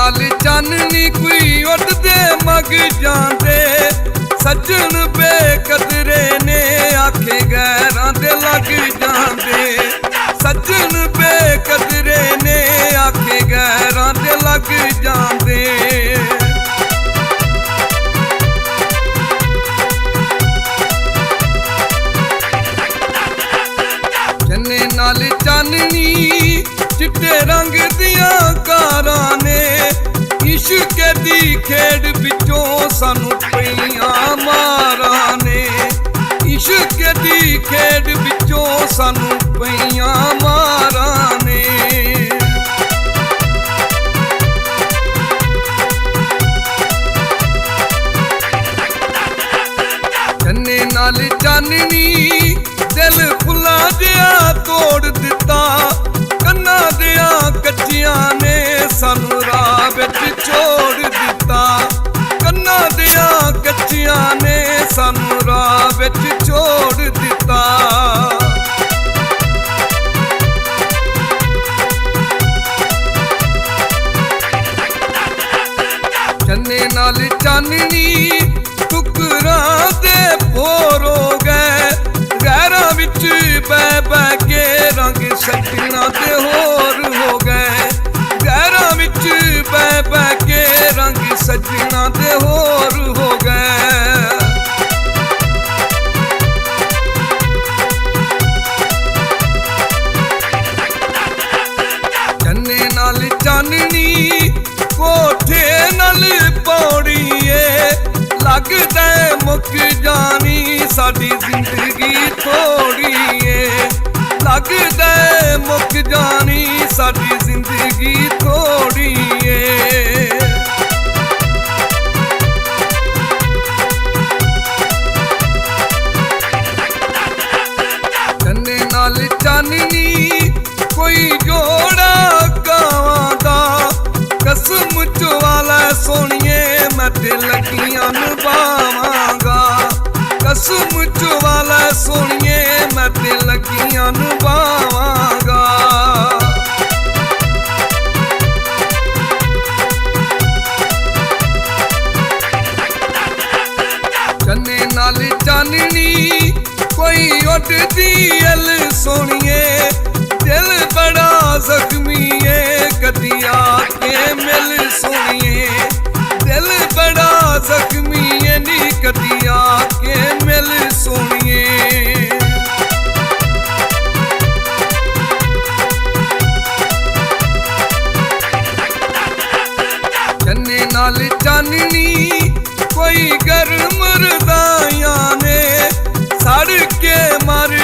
नाल चाननी कोई उड़दे मग जांदे सज्जन बेकदरे ने आखे गैरां दे लग जांदे सज्जन बेकदरे ने आखे गैरां दे लग जांदे जन्ने नाल चाननी चिट्टे रंग दिया कारां ने इश्क दी खेड विचों सानू पईयां मारां ने इश्क दी खेड विचों सानू पईयां मारां ने जन्ने नाल चाननी दिल फुल्ला जिहा तोड़ दिता कन्ना दिया कच्चियां ने सानू राह विच छोड़ दिता कन्ना दिया कच्चियां ने सानू राह विच छोड़ दिता जन्ने नाल चाननी टुकरां दे बोर हो गए गैरां विच बह बह के रंग सजना ते होर हो गए गैरां विच बह बह के रंग सजना ते होर हो गए जन्ने नाल चाननी कोठे नाल पौड़ीए लगदा मुक जानी साडी जिंदगी थोड़ीए लगदा मुक जानी साडी जिंदगी थोड़ीए जन्ने नाल चाननी कोई जोड़ा कावां दा कसम चवाला सोनिए मैं ते लगियां निभावांगा कसम चवाला सोनिए मैं ते लगियां निभावांगा जन्ने नाल चाननी कोई उड़दी अल सोनिए दिल बड़ा जख्मी है कदी आके मिल सोनिए दिल बड़ा जख्मी है नी कदी आके मिल सोनिए जन्ने नाल चाननी कोई गर्म रदाइयां ने सड़ के मर